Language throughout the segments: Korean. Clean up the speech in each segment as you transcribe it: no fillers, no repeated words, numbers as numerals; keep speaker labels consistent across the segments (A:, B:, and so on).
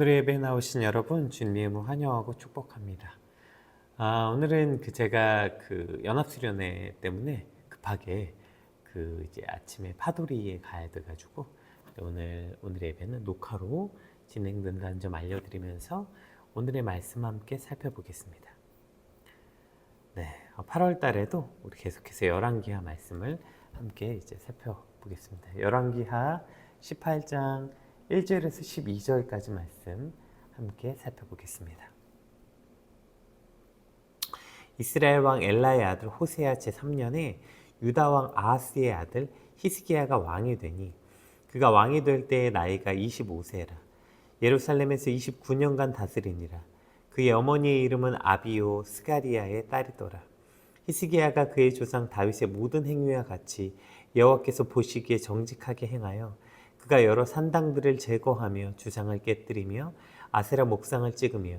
A: 오늘의 예배에 나오신 여러분 주님을 환영하고 축복합니다. 오늘은 제가 연합수련회 때문에 급하게 이제 아침에 파도리에 가야 돼가지고 오늘의 예배는 녹화로 진행된다는 점 알려드리면서 오늘의 말씀 함께 살펴보겠습니다. 네, 8월 달에도 우리 계속해서 열왕기하 말씀을 함께 이제 살펴보겠습니다. 열왕기하 18장 1절에서 12절까지 말씀 함께 살펴보겠습니다. 이스라엘 왕 엘라의 아들 호세아 제3년에 유다 왕 아하스의 아들 히스기야가 왕이 되니 그가 왕이 될 때의 나이가 25세라. 예루살렘에서 29년간 다스리니라. 그의 어머니의 이름은 아비오 스가리아의 딸이더라. 히스기야가 그의 조상 다윗의 모든 행위와 같이 여호와께서 보시기에 정직하게 행하여 그가 여러 산당들을 제거하며 주상을 깨뜨리며 아세라 목상을 찍으며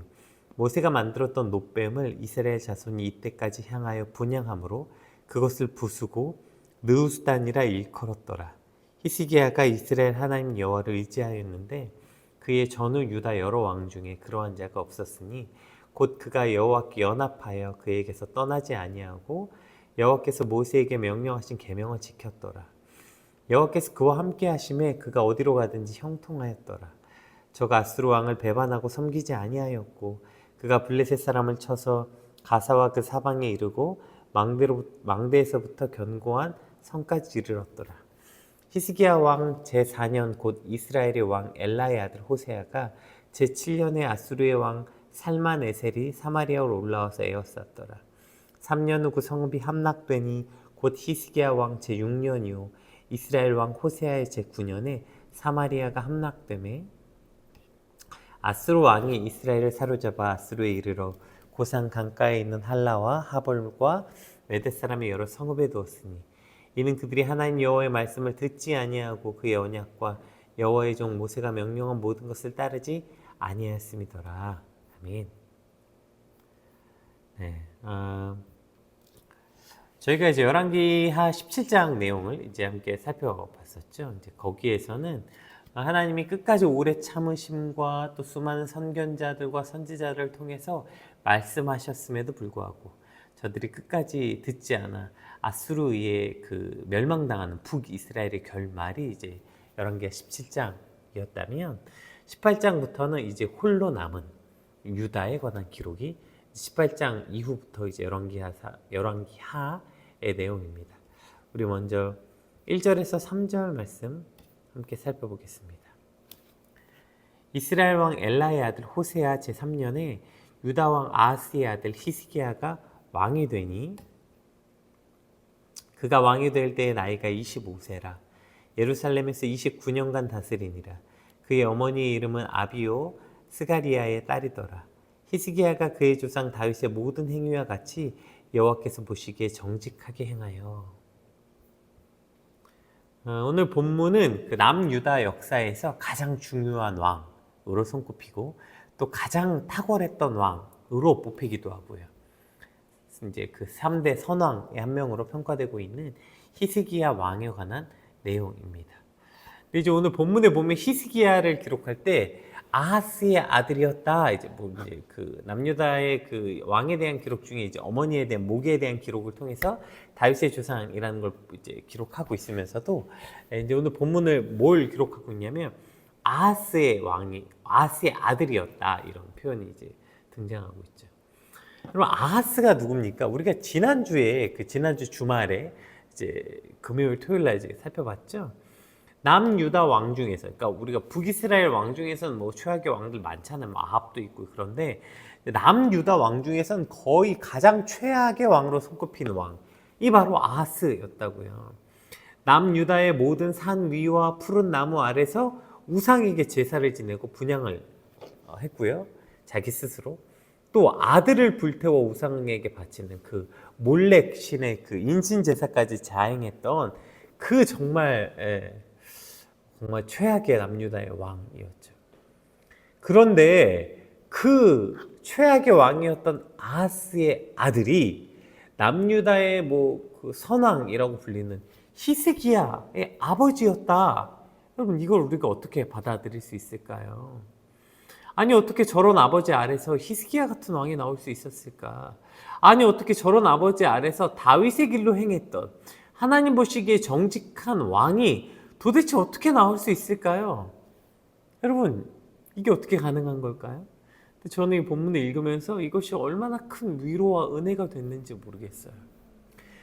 A: 모세가 만들었던 놋뱀을 이스라엘 자손이 이때까지 향하여 분향함으로 그것을 부수고 느우스단이라 일컬었더라. 히스기야가 이스라엘 하나님 여호와를 의지하였는데 그의 전후 유다 여러 왕 중에 그러한 자가 없었으니 곧 그가 여호와께 연합하여 그에게서 떠나지 아니하고 여호와께서 모세에게 명령하신 계명을 지켰더라. 여호와께서 그와 함께 하심에 그가 어디로 가든지 형통하였더라. 저가 아수르 왕을 배반하고 섬기지 아니하였고 그가 블레셋 사람을 쳐서 가사와 그 사방에 이르고 망대에서부터 견고한 성까지 이르렀더라. 히스기야 왕 제4년 곧 이스라엘의 왕 엘라의 아들 호세아가 제7년에 아수르의 왕 살만에셀이 사마리아로 올라와서 에워쌌더라. 3년 후 그 성읍이 함락되니 곧 히스기야 왕 제6년이요 이스라엘 왕 호세아의 제9년에 사마리아가 함락되매 아수르 왕이 이스라엘을 사로잡아 아수르에 이르러 고산 강가에 있는 할라와 하볼과 메댓 사람의 여러 성읍에 두었으니 이는 그들이 하나님 여호와의 말씀을 듣지 아니하고 그의 언약과 여호와의 종 모세가 명령한 모든 것을 따르지 아니하였음이더라. 아멘. 네, 저희가 이제 열왕기하 17장 내용을 이제 함께 살펴봤었죠. 이제 거기에서는 하나님이 끝까지 오래 참으심과 또 수많은 선견자들과 선지자들을 통해서 말씀하셨음에도 불구하고 저들이 끝까지 듣지 않아 아수르에 의해 멸망당하는 북이스라엘의 결말이 이제 열왕기하 17장이었다면 18장부터는 이제 홀로 남은 유다에 관한 기록이 18장 이후부터 이제 열왕기하의 내용입니다. 우리 먼저 1절에서 3절 말씀 함께 살펴보겠습니다. 이스라엘 왕 엘라의 아들 호세아 제3년에 유다 왕 아하스의 아들 히스기야가 왕이 되니 그가 왕이 될 때의 나이가 25세라. 예루살렘에서 29년간 다스리니라. 그의 어머니의 이름은 아비오 스가리아의 딸이더라. 히스기야가 그의 조상 다윗의 모든 행위와 같이 여호와께서 보시기에 정직하게 행하여. 오늘 본문은 남유다 역사에서 가장 중요한 왕으로 손꼽히고 또 가장 탁월했던 왕으로 뽑히기도 하고요. 이제 3대 선왕의 한 명으로 평가되고 있는 히스기야 왕에 관한 내용입니다. 근데 이제 오늘 본문에 보면 히스기야를 기록할 때 아하스의 아들이었다. 이제 남유다의 왕에 대한 기록 중에 이제 어머니에 대한 모계에 대한 기록을 통해서 다윗의 조상이라는 걸 이제 기록하고 있으면서도 이제 오늘 본문을 뭘 기록하고 있냐면 아하스의 아들이었다. 이런 표현이 이제 등장하고 있죠. 그럼 아하스가 누굽니까? 우리가 지난주 주말에 이제 금요일 토요일 날 이제 살펴봤죠. 남유다 왕 중에서, 그러니까 우리가 북이스라엘 왕 중에서는 뭐 최악의 왕들 많잖아요. 아합도 있고. 그런데 남유다 왕 중에서는 거의 가장 최악의 왕으로 손꼽히는 왕이 바로 아하스였다고요. 남유다의 모든 산 위와 푸른 나무 아래서 우상에게 제사를 지내고 분향을 했고요. 자기 스스로. 또 아들을 불태워 우상에게 바치는 몰렉 신의 인신 제사까지 자행했던 정말 최악의 남유다의 왕이었죠. 그런데 최악의 왕이었던 아하스의 아들이 남유다의 선왕이라고 불리는 히스기야의 아버지였다. 여러분 이걸 우리가 어떻게 받아들일 수 있을까요? 아니 어떻게 저런 아버지 아래서 히스기야 같은 왕이 나올 수 있었을까? 아니 어떻게 저런 아버지 아래서 다윗의 길로 행했던 하나님 보시기에 정직한 왕이 도대체 어떻게 나올 수 있을까요? 여러분, 이게 어떻게 가능한 걸까요? 저는 이 본문을 읽으면서 이것이 얼마나 큰 위로와 은혜가 됐는지 모르겠어요.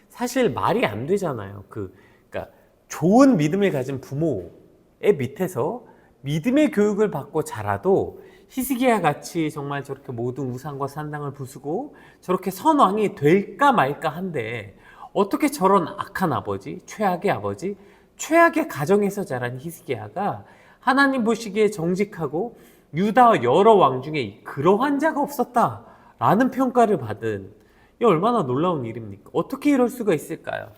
A: 사실 말이 안 되잖아요. 그러니까 좋은 믿음을 가진 부모의 밑에서 믿음의 교육을 받고 자라도 히스기야 같이 정말 저렇게 모든 우상과 산당을 부수고 저렇게 선왕이 될까 말까 한데 어떻게 저런 악한 아버지, 최악의 아버지, 최악의 가정에서 자란 히스기야가 하나님 보시기에 정직하고 유다 여러 왕 중에 그러한 자가 없었다라는 평가를 받은 이 얼마나 놀라운 일입니까? 어떻게 이럴 수가 있을까요?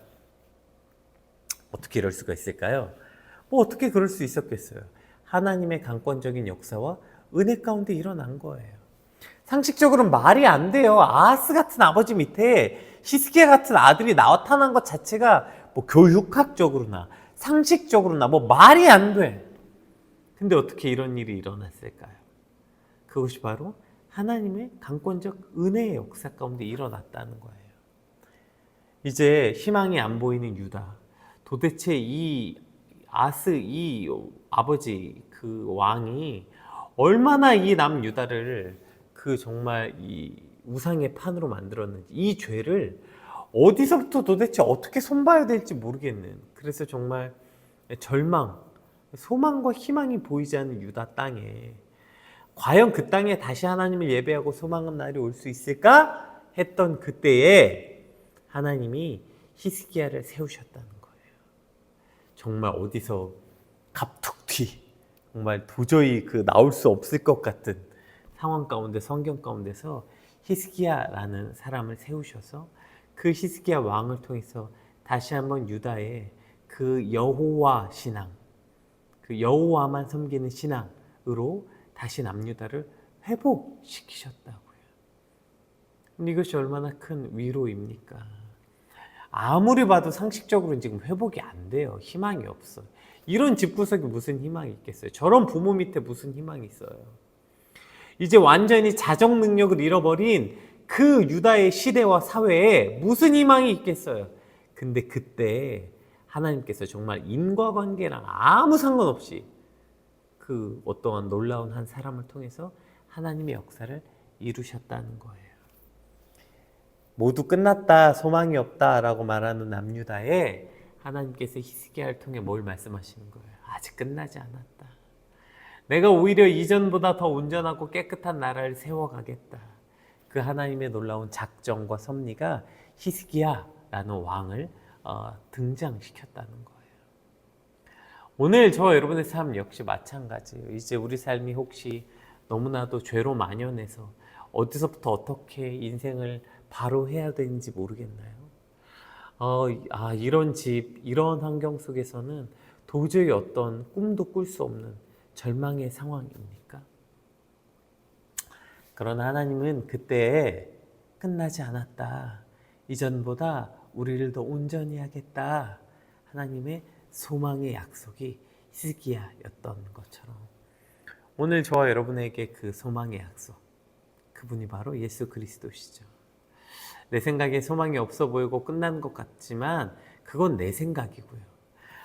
A: 어떻게 이럴 수가 있을까요? 어떻게 그럴 수 있었겠어요? 하나님의 강권적인 역사와 은혜 가운데 일어난 거예요. 상식적으로는 말이 안 돼요. 아하스 같은 아버지 밑에 히스기야 같은 아들이 나타난 것 자체가 교육학적으로나 상식적으로나 말이 안 돼. 근데 어떻게 이런 일이 일어났을까요? 그것이 바로 하나님의 강권적 은혜의 역사 가운데 일어났다는 거예요. 이제 희망이 안 보이는 유다. 도대체 이 아버지 그 왕이 얼마나 이 남유다를 정말 이 우상의 판으로 만들었는지, 이 죄를 어디서부터 도대체 어떻게 손봐야 될지 모르겠는, 그래서 정말 절망, 소망과 희망이 보이지 않는 유다 땅에 과연 그 땅에 다시 하나님을 예배하고 소망한 날이 올 수 있을까 했던 그때에 하나님이 히스기야를 세우셨다는 거예요. 정말 어디서 갑툭튀, 정말 도저히 나올 수 없을 것 같은 상황 가운데, 성경 가운데서 히스기야라는 사람을 세우셔서 그 히스기야 왕을 통해서 다시 한번 유다의 그 여호와 신앙, 그 여호와만 섬기는 신앙으로 다시 남유다를 회복시키셨다고요. 이것이 얼마나 큰 위로입니까? 아무리 봐도 상식적으로는 지금 회복이 안 돼요. 희망이 없어요. 이런 집구석에 무슨 희망이 있겠어요? 저런 부모 밑에 무슨 희망이 있어요? 이제 완전히 자정 능력을 잃어버린 그 유다의 시대와 사회에 무슨 희망이 있겠어요? 근데 그때 하나님께서 정말 인과관계랑 아무 상관없이 그 어떠한 놀라운 한 사람을 통해서 하나님의 역사를 이루셨다는 거예요. 모두 끝났다, 소망이 없다라고 말하는 남유다에 하나님께서 히스기야를 통해 뭘 말씀하시는 거예요? 아직 끝나지 않았다. 내가 오히려 이전보다 더 온전하고 깨끗한 나라를 세워가겠다. 그 하나님의 놀라운 작정과 섭리가 히스기야라는 왕을 등장시켰다는 거예요. 오늘 저와 여러분의 삶 역시 마찬가지예요. 이제 우리 삶이 혹시 너무나도 죄로 만연해서 어디서부터 어떻게 인생을 바로 해야 되는지 모르겠나요? 이런 집, 이런 환경 속에서는 도저히 어떤 꿈도 꿀 수 없는 절망의 상황입니까? 그러나 하나님은 그때 끝나지 않았다. 이전보다 우리를 더 온전히 하겠다. 하나님의 소망의 약속이 히스기야였던 것처럼 오늘 저와 여러분에게 그 소망의 약속, 그분이 바로 예수 그리스도시죠. 내 생각에 소망이 없어 보이고 끝난 것 같지만 그건 내 생각이고요.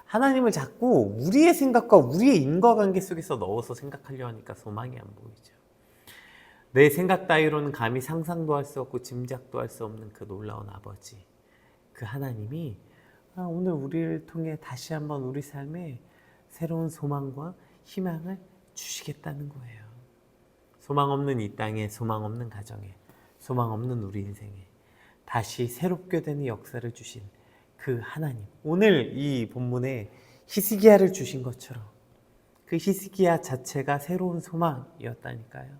A: 하나님을 자꾸 우리의 생각과 우리의 인과관계 속에서 넣어서 생각하려 하니까 소망이 안 보이죠. 내 생각 따위로는 감히 상상도 할 수 없고 짐작도 할 수 없는 그 놀라운 아버지, 그 하나님이 오늘 우리를 통해 다시 한번 우리 삶에 새로운 소망과 희망을 주시겠다는 거예요. 소망 없는 이 땅에, 소망 없는 가정에, 소망 없는 우리 인생에 다시 새롭게 되는 역사를 주신 그 하나님, 오늘 이 본문에 히스기야를 주신 것처럼 그 히스기야 자체가 새로운 소망이었다니까요.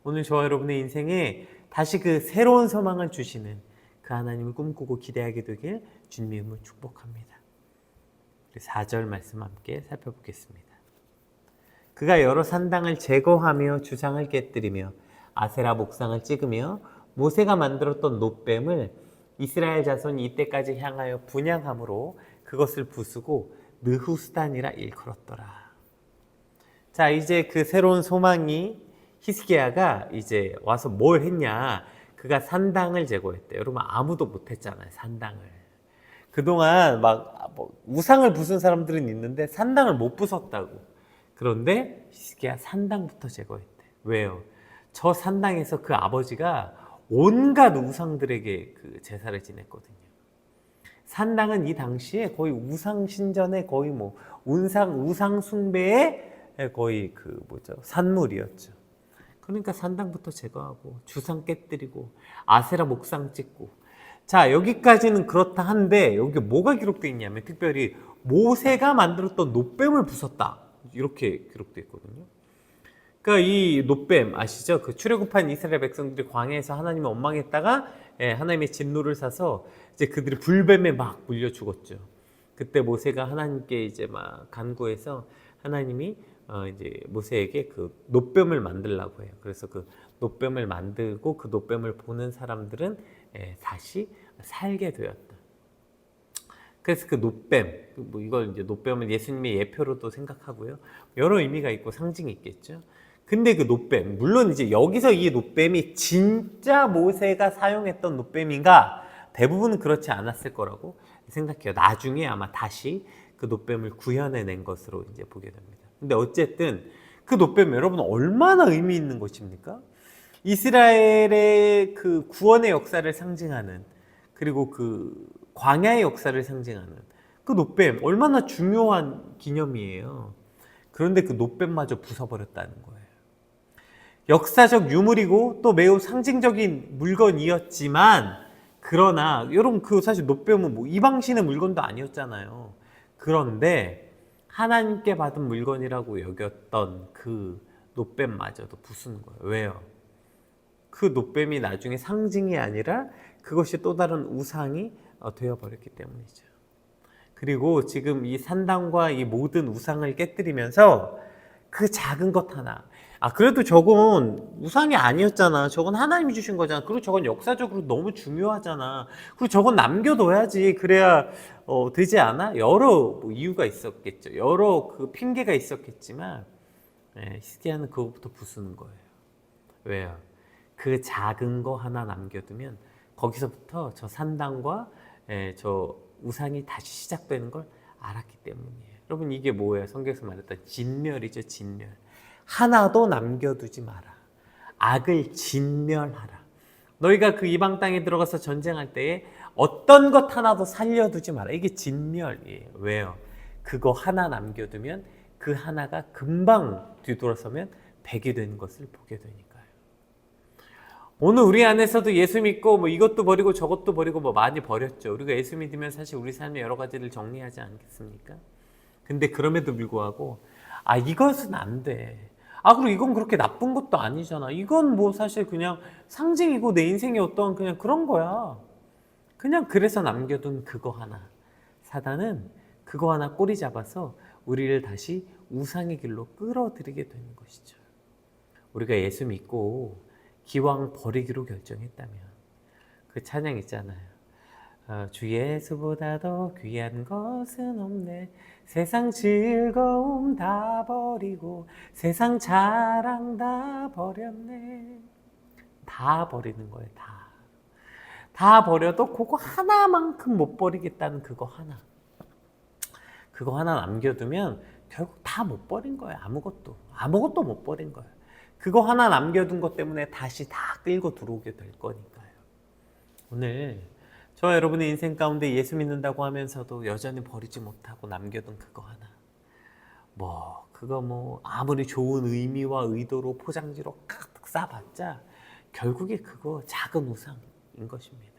A: 오늘 저와 여러분의 인생에 다시 그 새로운 소망을 주시는 그 하나님을 꿈꾸고 기대하게 되길 주님의 이름으로 축복합니다. 4절 말씀 함께 살펴보겠습니다. 그가 여러 산당을 제거하며 주상을 깨뜨리며 아세라 목상을 찍으며 모세가 만들었던 놋뱀을 이스라엘 자손이 이때까지 향하여 분향함으로 그것을 부수고 느후스단이라 일컬었더라. 자, 이제 그 새로운 소망이 히스기야가 이제 와서 뭘 했냐? 그가 산당을 제거했대. 여러분 아무도 못했잖아요, 산당을. 그동안 뭐 우상을 부순 사람들은 있는데 산당을 못 부쉈다고. 그런데 히스기야 산당부터 제거했대. 왜요? 저 산당에서 그 아버지가 온갖 우상들에게 그 제사를 지냈거든요. 산당은 이 당시에 거의 우상 신전의 거의 뭐 우상 숭배의 거의 산물이었죠. 그러니까 산당부터 제거하고 주상 깨뜨리고 아세라 목상 찍고. 자, 여기까지는 그렇다 한데 여기 뭐가 기록되어 있냐면 특별히 모세가 만들었던 놋뱀을 부쉈다, 이렇게 기록되어 있거든요. 그러니까 이 놋뱀 아시죠? 그 출애굽한 이스라엘 백성들이 광야에서 하나님을 원망했다가 하나님의 진노를 사서 이제 그들이 불뱀에 막 물려 죽었죠. 그때 모세가 하나님께 이제 막 간구해서 하나님이 이제 모세에게 그 놋뱀을 만들라고 해요. 그래서 그 놋뱀을 만들고 그 놋뱀을 보는 사람들은 다시 살게 되었다. 그래서 그 놋뱀, 뭐 이걸 이제 놋뱀은 예수님의 예표로도 생각하고요. 여러 의미가 있고 상징이 있겠죠. 근데 그 놋뱀, 물론 이제 여기서 이 놋뱀이 진짜 모세가 사용했던 놋뱀인가? 대부분은 그렇지 않았을 거라고 생각해요. 나중에 아마 다시 그 놋뱀을 구현해낸 것으로 이제 보게 됩니다. 근데 어쨌든 그 놋뱀 여러분 얼마나 의미 있는 것입니까? 이스라엘의 그 구원의 역사를 상징하는, 그리고 그 광야의 역사를 상징하는 그 놋뱀 얼마나 중요한 기념이에요. 그런데 그 놋뱀마저 부숴버렸다는 거예요. 역사적 유물이고 또 매우 상징적인 물건이었지만, 그러나 여러분 그 사실 놋뱀은 뭐 이방신의 물건도 아니었잖아요. 그런데 하나님께 받은 물건이라고 여겼던 그 놋뱀마저도 부수는 거예요. 왜요? 그 놋뱀이 나중에 상징이 아니라 그것이 또 다른 우상이 되어버렸기 때문이죠. 그리고 지금 이 산당과 이 모든 우상을 깨뜨리면서 그 작은 것 하나, 그래도 저건 우상이 아니었잖아, 저건 하나님이 주신 거잖아, 그리고 저건 역사적으로 너무 중요하잖아, 그리고 저건 남겨둬야지, 그래야 되지 않아? 여러 이유가 있었겠죠. 여러 그 핑계가 있었겠지만 히스기야는 그것부터 부수는 거예요. 왜요? 그 작은 거 하나 남겨두면 거기서부터 저 산당과 저 우상이 다시 시작되는 걸 알았기 때문이에요. 여러분 이게 뭐예요? 성경에서 말했던 진멸이죠. 진멸. 하나도 남겨두지 마라. 악을 진멸하라. 너희가 그 이방 땅에 들어가서 전쟁할 때에 어떤 것 하나도 살려두지 마라. 이게 진멸이에요. 왜요? 그거 하나 남겨두면 그 하나가 금방 뒤돌아서면 백이 되는 것을 보게 되니까요. 오늘 우리 안에서도 예수 믿고 뭐 이것도 버리고 저것도 버리고 뭐 많이 버렸죠. 우리가 예수 믿으면 사실 우리 삶의 여러 가지를 정리하지 않겠습니까? 근데 그럼에도 불구하고 이것은 안 돼. 그리고 이건 그렇게 나쁜 것도 아니잖아. 이건 뭐 사실 그냥 상징이고 내 인생의 어떤 그냥 그런 거야. 그냥 그래서 남겨둔 그거 하나. 사단은 그거 하나 꼬리 잡아서 우리를 다시 우상의 길로 끌어들이게 되는 것이죠. 우리가 예수 믿고 기왕 버리기로 결정했다면 그 찬양 있잖아요. 주 예수보다 더 귀한 것은 없네. 세상 즐거움 다 버리고 세상 자랑 다 버렸네. 다 버리는 거예요. 다 버려도 그거 하나만큼 못 버리겠다는 그거 하나 남겨두면 결국 다 못 버린 거예요. 아무것도 못 버린 거예요. 그거 하나 남겨둔 것 때문에 다시 다 끌고 들어오게 될 거니까요. 오늘 저와 여러분의 인생 가운데 예수 믿는다고 하면서도 여전히 버리지 못하고 남겨둔 그거 하나, 그거 아무리 좋은 의미와 의도로 포장지로 가득 싸봤자 결국에 그거 작은 우상인 것입니다.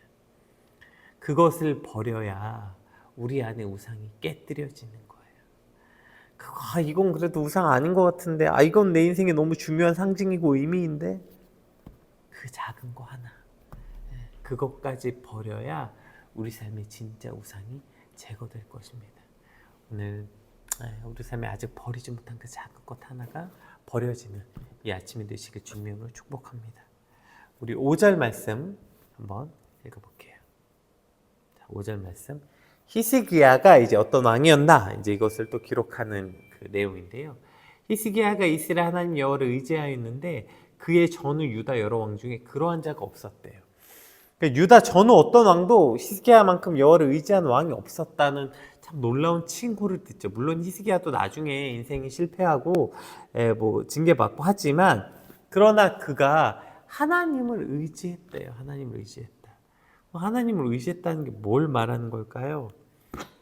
A: 그것을 버려야 우리 안에 우상이 깨뜨려지는 거예요. 이건 그래도 우상 아닌 것 같은데, 이건 내 인생에 너무 중요한 상징이고 의미인데, 그 작은 거 하나, 그것까지 버려야 우리 삶의 진짜 우상이 제거될 것입니다. 오늘 우리 삶에 아직 버리지 못한 그 작은 것 하나가 버려지는 이 아침이 되시길 주님으로 축복합니다. 우리 5절 말씀 한번 읽어볼게요. 5절 말씀. 히스기야가 이제 어떤 왕이었나, 이제 이것을 또 기록하는 그 내용인데요. 히스기야가 이스라엘 하나님 여호와를 의지하였는데 그의 전후 유다 여러 왕 중에 그러한 자가 없었대요. 그러니까 유다 전후 어떤 왕도 히스기야만큼 여호와를 의지한 왕이 없었다는 참 놀라운 칭호를 듣죠. 물론 히스기야도 나중에 인생이 실패하고 뭐 징계받고 하지만 그러나 그가 하나님을 의지했대요. 하나님을 의지했다. 하나님을 의지했다는 게 뭘 말하는 걸까요?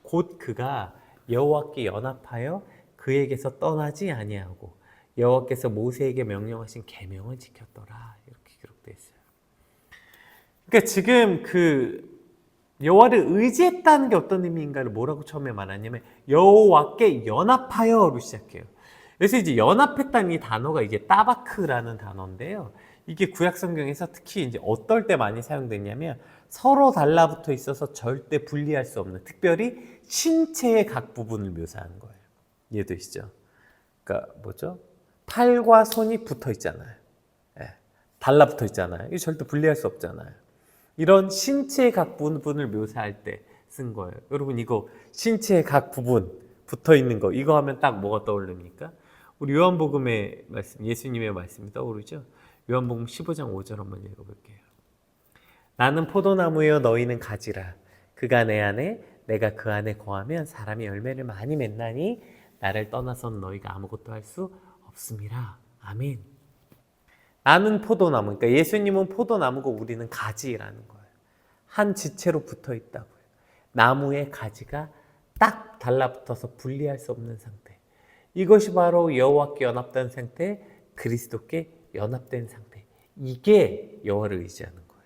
A: 곧 그가 여호와께 연합하여 그에게서 떠나지 아니하고 여호와께서 모세에게 명령하신 계명을 지켰더라. 이렇게 기록되어 있어요. 그러니까 지금 그 여호와를 의지했다는 게 어떤 의미인가를 뭐라고 처음에 말하냐면 여호와께 연합하여로 시작해요. 그래서 이제 연합했다는 이 단어가 이게 따바크라는 단어인데요. 이게 구약 성경에서 특히 이제 어떨 때 많이 사용되냐면 서로 달라붙어 있어서 절대 분리할 수 없는, 특별히 신체의 각 부분을 묘사하는 거예요. 이해되시죠? 그러니까 뭐죠? 팔과 손이 붙어 있잖아요. 달라붙어 있잖아요. 이거 절대 분리할 수 없잖아요. 이런 신체의 각 부분을 묘사할 때 쓴 거예요. 여러분 이거 신체의 각 부분 붙어 있는 거 이거 하면 딱 뭐가 떠오릅니까? 우리 요한복음의 말씀, 예수님의 말씀이 떠오르죠? 요한복음 15장 5절 한번 읽어볼게요. 나는 포도나무여 너희는 가지라. 그가 내 안에 내가 그 안에 거하면 사람이 열매를 많이 맺나니 나를 떠나선 너희가 아무것도 할 수 없음이라. 아멘. 나는 포도나무, 그러니까 예수님은 포도나무고 우리는 가지라는 거예요. 한 지체로 붙어 있다고요. 나무의 가지가 딱 달라붙어서 분리할 수 없는 상태. 이것이 바로 여호와께 연합된 상태, 그리스도께 연합된 상태. 이게 여호와를 의지하는 거예요.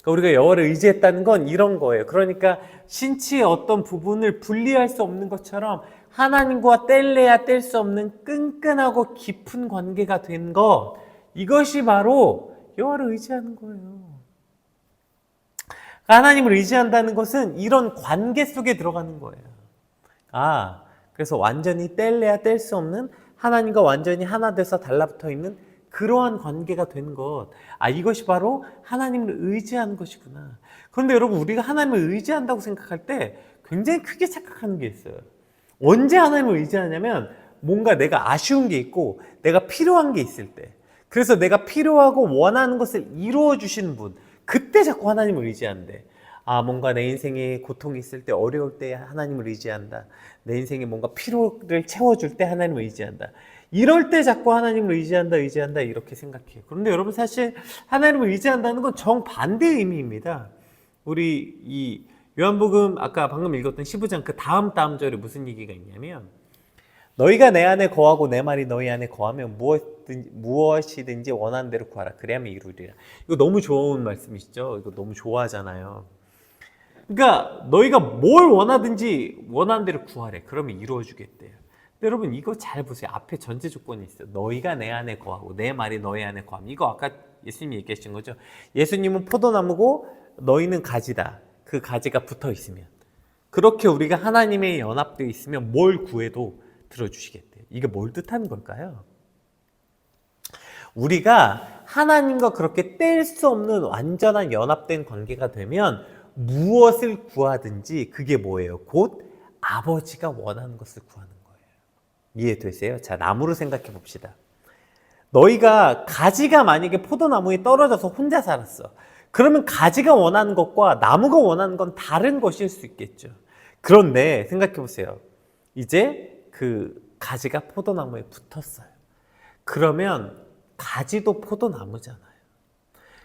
A: 그러니까 우리가 여호와를 의지했다는 건 이런 거예요. 그러니까 신체의 어떤 부분을 분리할 수 없는 것처럼 하나님과 뗄래야 뗄 수 없는 끈끈하고 깊은 관계가 된 것, 이것이 바로 여호와를 의지하는 거예요. 하나님을 의지한다는 것은 이런 관계 속에 들어가는 거예요. 그래서 완전히 뗄래야 뗄 수 없는 하나님과 완전히 하나 돼서 달라붙어 있는 그러한 관계가 된 것. 이것이 바로 하나님을 의지하는 것이구나. 그런데 여러분, 우리가 하나님을 의지한다고 생각할 때 굉장히 크게 착각하는 게 있어요. 언제 하나님을 의지하냐면 뭔가 내가 아쉬운 게 있고 내가 필요한 게 있을 때, 그래서 내가 필요하고 원하는 것을 이루어 주시는 분, 그때 자꾸 하나님을 의지한대. 뭔가 내 인생에 고통이 있을 때, 어려울 때 하나님을 의지한다. 내 인생에 뭔가 필요를 채워줄 때 하나님을 의지한다. 이럴 때 자꾸 하나님을 의지한다 이렇게 생각해요. 그런데 여러분, 사실 하나님을 의지한다는 건 정반대의 의미입니다. 우리 이 요한복음 아까 방금 읽었던 15장 그 다음 절에 무슨 얘기가 있냐면, 너희가 내 안에 거하고 내 말이 너희 안에 거하면 무엇이든지 원하는 대로 구하라. 그래야만 이루리라. 이거 너무 좋은 말씀이시죠? 이거 너무 좋아하잖아요. 그러니까 너희가 뭘 원하든지 원하는 대로 구하래. 그러면 이루어주겠대요. 근데 여러분, 이거 잘 보세요. 앞에 전제 조건이 있어요. 너희가 내 안에 거하고 내 말이 너희 안에 거하면. 이거 아까 예수님이 얘기하신 거죠. 예수님은 포도나무고 너희는 가지다. 그 가지가 붙어 있으면, 그렇게 우리가 하나님에 연합되어 있으면 뭘 구해도 들어주시겠대요. 이게 뭘 뜻하는 걸까요? 우리가 하나님과 그렇게 뗄 수 없는 완전한 연합된 관계가 되면 무엇을 구하든지 그게 뭐예요? 곧 아버지가 원하는 것을 구하는 거예요. 이해되세요? 자, 나무로 생각해 봅시다. 너희가 가지가 만약에 포도나무에 떨어져서 혼자 살았어. 그러면 가지가 원하는 것과 나무가 원하는 건 다른 것일 수 있겠죠. 그런데 생각해 보세요. 이제 그 가지가 포도나무에 붙었어요. 그러면 가지도 포도나무잖아요.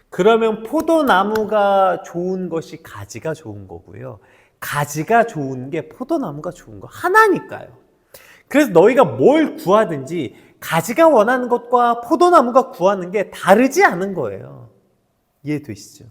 A: 그러면 포도나무가 좋은 것이 가지가 좋은 거고요. 가지가 좋은 게 포도나무가 좋은 거 하나니까요. 그래서 너희가 뭘 구하든지 가지가 원하는 것과 포도나무가 구하는 게 다르지 않은 거예요. 이해되시죠?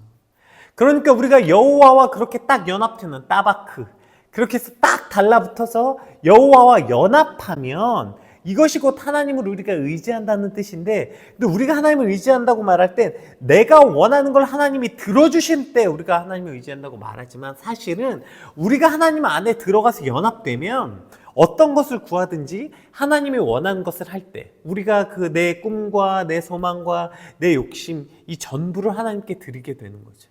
A: 그러니까 우리가 여호와와 그렇게 딱 연합되는 따바크, 그렇게 해서 딱 달라붙어서 여호와와 연합하면 이것이 곧 하나님을 우리가 의지한다는 뜻인데, 근데 우리가 하나님을 의지한다고 말할 땐 내가 원하는 걸 하나님이 들어주실 때 우리가 하나님을 의지한다고 말하지만, 사실은 우리가 하나님 안에 들어가서 연합되면 어떤 것을 구하든지 하나님이 원하는 것을 할 때 우리가 그 내 꿈과 내 소망과 내 욕심, 이 전부를 하나님께 드리게 되는 거죠.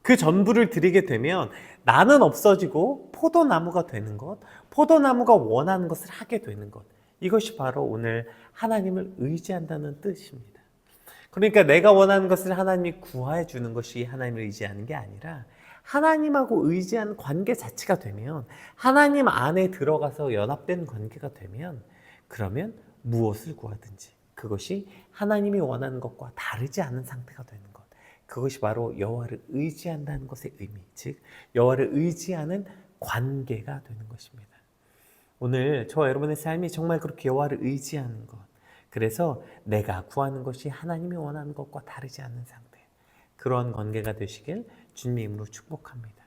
A: 그 전부를 드리게 되면 나는 없어지고 포도나무가 되는 것, 포도나무가 원하는 것을 하게 되는 것, 이것이 바로 오늘 하나님을 의지한다는 뜻입니다. 그러니까 내가 원하는 것을 하나님이 구하여 주는 것이 하나님을 의지하는 게 아니라 하나님하고 의지하는 관계 자체가 되면, 하나님 안에 들어가서 연합된 관계가 되면, 그러면 무엇을 구하든지 그것이 하나님이 원하는 것과 다르지 않은 상태가 되는 것, 그것이 바로 여호와를 의지한다는 것의 의미, 즉 여호와를 의지하는 관계가 되는 것입니다. 오늘 저와 여러분의 삶이 정말 그렇게 여호와를 의지하는 것, 그래서 내가 구하는 것이 하나님이 원하는 것과 다르지 않은 상태, 그런 관계가 되시길 주님의 이름으로 축복합니다.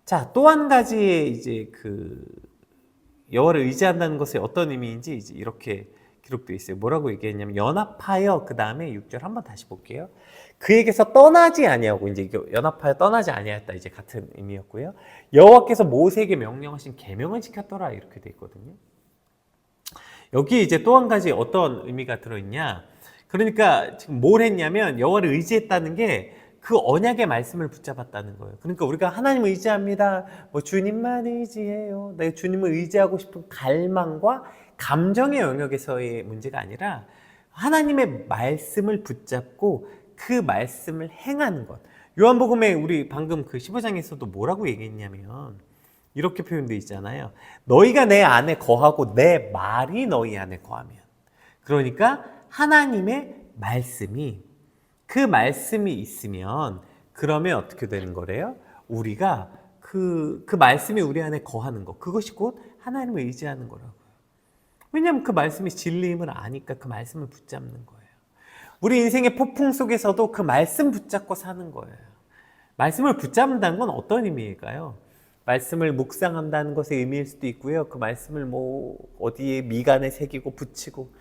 A: 자, 또 한 가지 이제 여호와를 의지한다는 것의 어떤 의미인지 이제 이렇게 기록되어 있어요. 뭐라고 얘기했냐면 연합하여, 그 다음에 6절 한번 다시 볼게요. 그에게서 떠나지 아니하고, 이제 연합하여 떠나지 아니하였다, 이제 같은 의미였고요. 여호와께서 모세에게 명령하신 계명을 지켰더라, 이렇게 돼 있거든요. 여기 이제 또 한 가지 어떤 의미가 들어있냐, 그러니까 지금 뭘 했냐면 여호와를 의지했다는 게 그 언약의 말씀을 붙잡았다는 거예요. 그러니까 우리가 하나님을 의지합니다, 뭐 주님만 의지해요, 내가 주님을 의지하고 싶은 갈망과 감정의 영역에서의 문제가 아니라 하나님의 말씀을 붙잡고 그 말씀을 행하는 것. 요한복음에 우리 방금 그 15장에서도 뭐라고 얘기했냐면 이렇게 표현되어 있잖아요. 너희가 내 안에 거하고 내 말이 너희 안에 거하면. 그러니까 하나님의 말씀이, 그 말씀이 있으면 그러면 어떻게 되는 거래요? 우리가 그 말씀이 우리 안에 거하는 것, 그것이 곧 하나님을 의지하는 거라고요. 왜냐하면 그 말씀이 진리임을 아니까 그 말씀을 붙잡는 거예요. 우리 인생의 폭풍 속에서도 그 말씀 붙잡고 사는 거예요. 말씀을 붙잡는다는 건 어떤 의미일까요? 말씀을 묵상한다는 것의 의미일 수도 있고요. 그 말씀을 뭐 어디에 미간에 새기고 붙이고.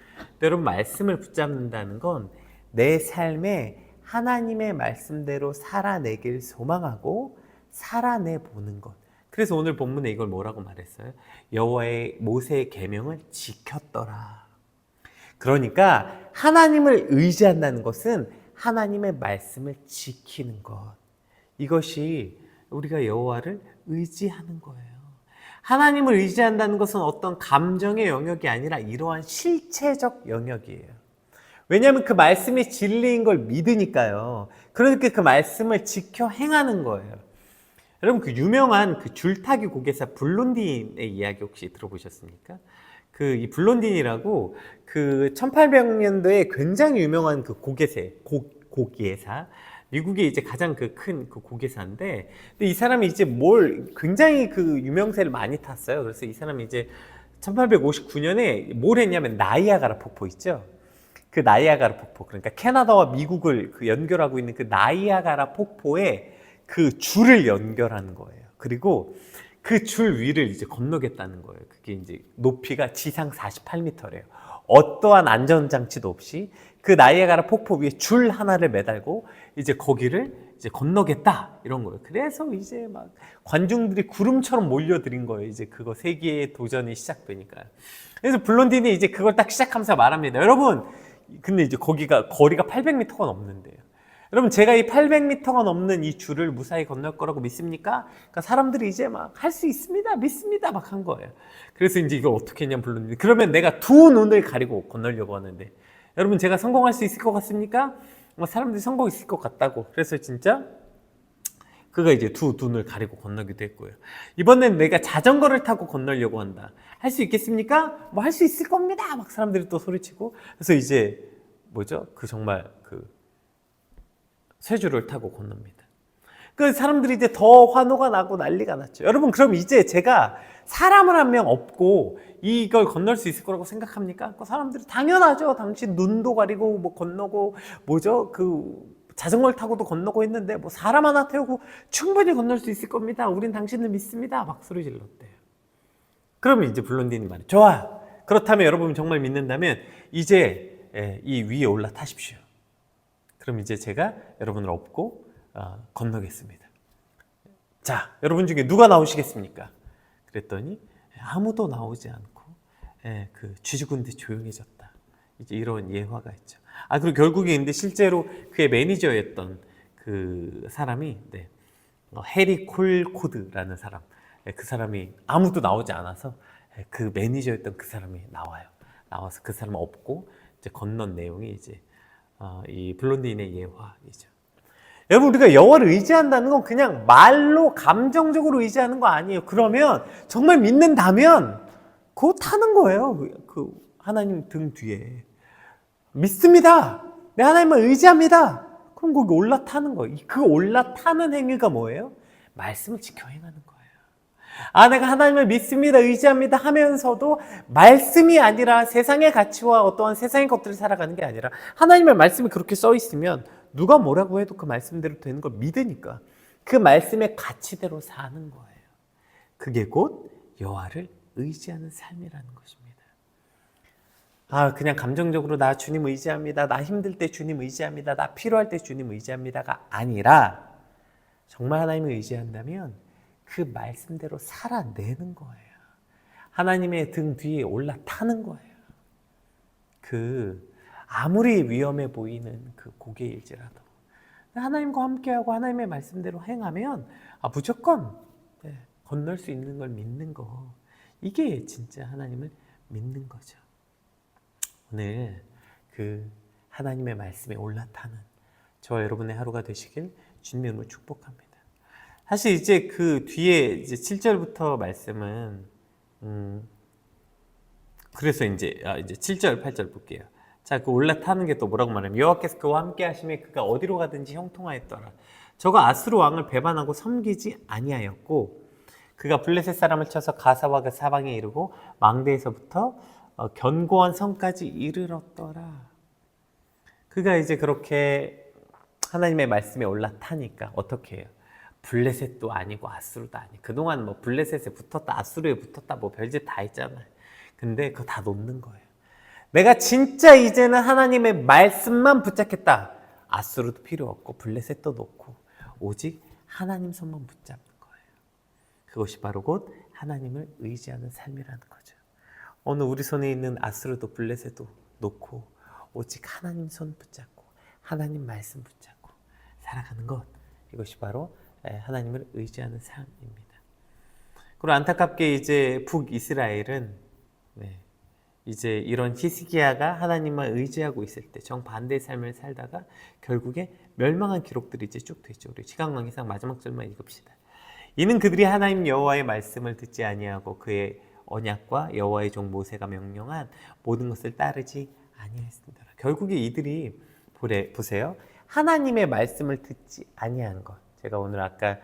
A: 여러분, 말씀을 붙잡는다는 건 내 삶에 하나님의 말씀대로 살아내길 소망하고 살아내보는 것. 그래서 오늘 본문에 이걸 뭐라고 말했어요? 여호와의 모세의 계명을 지켰더라. 그러니까 하나님을 의지한다는 것은 하나님의 말씀을 지키는 것. 이것이 우리가 여호와를 의지하는 거예요. 하나님을 의지한다는 것은 어떤 감정의 영역이 아니라 이러한 실체적 영역이에요. 왜냐하면 그 말씀이 진리인 걸 믿으니까요. 그러니까 그 말씀을 지켜 행하는 거예요. 여러분, 그 유명한 그 줄타기 고개사 블론딘의 이야기 혹시 들어보셨습니까? 이 블론딘이라고 그 1800년도에 굉장히 유명한 그 고개사, 미국의 이제 가장 큰 고개사인데, 근데 이 사람이 이제 굉장히 그 유명세를 많이 탔어요. 그래서 이 사람이 이제 1859년에 뭘 했냐면 나이아가라 폭포 있죠? 그 나이아가라 폭포, 그러니까 캐나다와 미국을 연결하고 있는 그 나이아가라 폭포에 그 줄을 연결하는 거예요. 그리고 그 줄 위를 이제 건너겠다는 거예요. 그게 이제 높이가 지상 48m래요. 어떠한 안전장치도 없이 그 나이아가라 폭포 위에 줄 하나를 매달고 이제 거기를 이제 건너겠다, 이런 거예요. 그래서 이제 막 관중들이 구름처럼 몰려들인 거예요. 이제 그거 세계의 도전이 시작되니까요. 그래서 블론딘이 이제 그걸 딱 시작하면서 말합니다. 여러분, 근데 이제 거리가 800m가 넘는데요. 여러분, 제가 이 800m가 넘는 이 줄을 무사히 건널 거라고 믿습니까? 그러니까 사람들이 이제 막 할 수 있습니다, 믿습니다 막 한 거예요. 그래서 이제 이걸 어떻게 했냐면 블론딘이, 그러면 내가 두 눈을 가리고 건널려고 하는데, 여러분, 제가 성공할 수 있을 것 같습니까? 사람들이 성공했을 것 같다고. 그래서 진짜 그가 이제 두 눈을 가리고 건너기도 했고요. 이번엔 내가 자전거를 타고 건너려고 한다. 할 수 있겠습니까? 뭐 할 수 있을 겁니다 막 사람들이 또 소리치고. 그래서 이제 정말 쇠줄을 타고 건넙니다. 그 사람들이 이제 더 환호가 나고 난리가 났죠. 여러분, 그럼 이제 제가 사람을 한 명 없고 이걸 건널 수 있을 거라고 생각합니까? 그 사람들이 당연하죠. 당신 눈도 가리고 뭐 건너고 자전거를 타고도 건너고 했는데 뭐 사람 하나 태우고 충분히 건널 수 있을 겁니다. 우린 당신을 믿습니다. 막 소리 질렀대요. 그러면 이제 블론딘이 말해, 좋아. 그렇다면 여러분 정말 믿는다면 이제 이 위에 올라타십시오. 그럼 이제 제가 여러분을 업고 건너겠습니다. 자, 여러분 중에 누가 나오시겠습니까? 그랬더니 아무도 나오지 않고 쥐죽은데 조용해졌다. 이제 이런 예화가 있죠. 그리고 결국에 근데 실제로 그의 매니저였던 그 사람이 해리 콜코드라는 사람, 그 사람이 아무도 나오지 않아서 그 매니저였던 그 사람이 나와서 그 사람 업고 이제 건넌 내용이 이제 이 블론디인의 예화이죠. 여러분, 우리가 여호와를 의지한다는 건 그냥 말로 감정적으로 의지하는 거 아니에요. 그러면 정말 믿는다면 그거 타는 거예요. 그 하나님 등 뒤에 믿습니다. 내 하나님을 의지합니다. 그럼 거기 올라타는 거예요. 그 올라타는 행위가 뭐예요? 말씀을 지켜 행하는 거예요. 내가 하나님을 믿습니다, 의지합니다 하면서도 말씀이 아니라 세상의 가치와 어떠한 세상의 것들을 살아가는 게 아니라 하나님의 말씀이 그렇게 써 있으면 누가 뭐라고 해도 그 말씀대로 되는 걸 믿으니까 그 말씀의 가치대로 사는 거예요. 그게 곧 여호와를 의지하는 삶이라는 것입니다. 그냥 감정적으로 나 주님 의지합니다, 나 힘들 때 주님 의지합니다, 나 필요할 때 주님 의지합니다가 아니라 정말 하나님을 의지한다면 그 말씀대로 살아내는 거예요. 하나님의 등 뒤에 올라타는 거예요. 아무리 위험해 보이는 그 고개일지라도 하나님과 함께하고 하나님의 말씀대로 행하면 무조건 건널 수 있는 걸 믿는 거, 이게 진짜 하나님을 믿는 거죠. 오늘 그 하나님의 말씀에 올라타는 저와 여러분의 하루가 되시길 주님의 이름으로 축복합니다. 사실 이제 그 뒤에 이제 7절부터 말씀은 그래서 이제 7절, 8절 볼게요. 자, 그 올라타는 게 또 뭐라고 말하면 여호와께서 그와 함께 하심에 그가 어디로 가든지 형통하였더라. 저가 아수르 왕을 배반하고 섬기지 아니하였고 그가 블레셋 사람을 쳐서 가사와 그 사방에 이르고 망대에서부터 견고한 성까지 이르렀더라. 그가 이제 그렇게 하나님의 말씀에 올라타니까 어떻게 해요? 블레셋도 아니고 아수르도 아니고 그동안 뭐 블레셋에 붙었다 아수르에 붙었다 뭐 별짓 다 했잖아요. 근데 그거 다 놓는 거예요. 내가 진짜 이제는 하나님의 말씀만 붙잡겠다. 아수르도 필요 없고 블레셋도 놓고 오직 하나님 손만 붙잡는 거예요. 그것이 바로 곧 하나님을 의지하는 삶이라는 거죠. 오늘 우리 손에 있는 아수르도 블레셋도 놓고 오직 하나님 손 붙잡고 하나님 말씀 붙잡고 살아가는 것, 이것이 바로 하나님을 의지하는 삶입니다. 그리고 안타깝게 이제 북이스라엘은 이제 이런 히스기야가 하나님만 의지하고 있을 때 정반대의 삶을 살다가 결국에 멸망한 기록들이 이제 쭉 되죠. 우리 시간관계상 마지막 절만 읽읍시다. 이는 그들이 하나님 여호와의 말씀을 듣지 아니하고 그의 언약과 여호와의 종 모세가 명령한 모든 것을 따르지 아니하였습니다. 결국에 이들이 보세요. 하나님의 말씀을 듣지 아니한 것. 제가 오늘 아까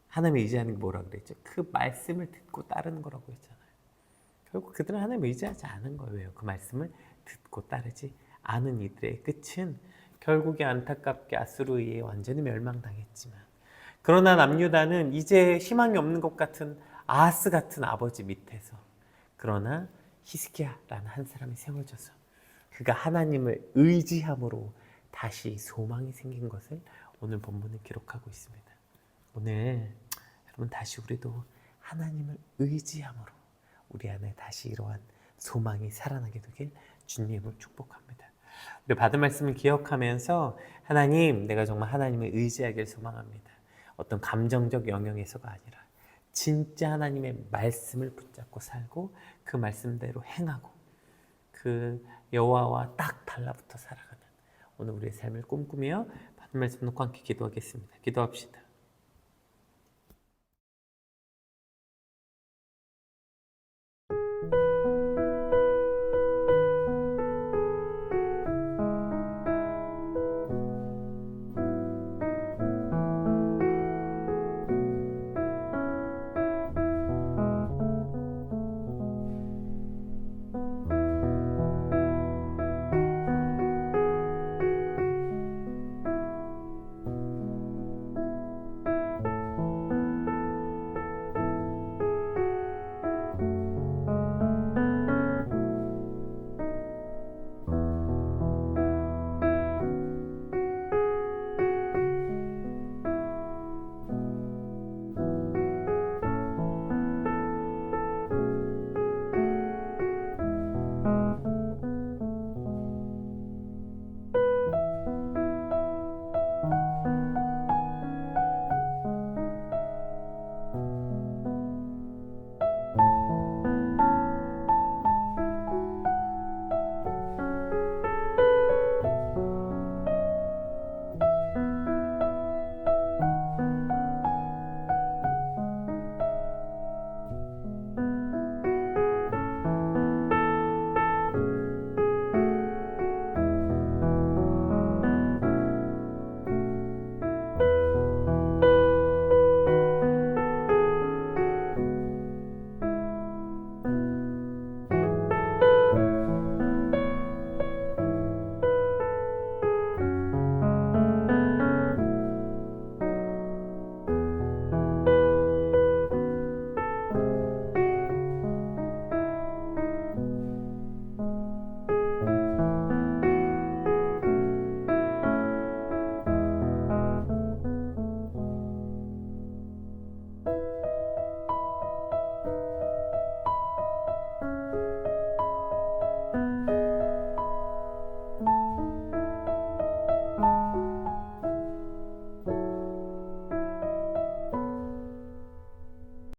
A: 하나님을 의지하는 게 뭐라고 그랬죠? 그 말씀을 듣고 따르는 거라고 했잖아요. 결국 그들은 하나님을 의지하지 않은 거예요. 그 말씀을 듣고 따르지 않은 이들의 끝은 결국에 안타깝게 아수르에 의해 완전히 멸망당했지만, 그러나 남유다는 이제 희망이 없는 것 같은 아하스 같은 아버지 밑에서 그러나 히스기야라는 한 사람이 세워져서 그가 하나님을 의지함으로 다시 소망이 생긴 것을 오늘 본문은 기록하고 있습니다. 오늘 여러분 다시 우리도 하나님을 의지함으로 우리 안에 다시 이러한 소망이 살아나게 되길 주님을 축복합니다. 우리 받은 말씀을 기억하면서 하나님, 내가 정말 하나님을 의지하길 소망합니다. 어떤 감정적 영역에서가 아니라 진짜 하나님의 말씀을 붙잡고 살고 그 말씀대로 행하고 그 여호와와 딱 달라붙어 살아가는 오늘 우리의 삶을 꿈꾸며 받은 말씀 놓고 함께 기도하겠습니다. 기도합시다.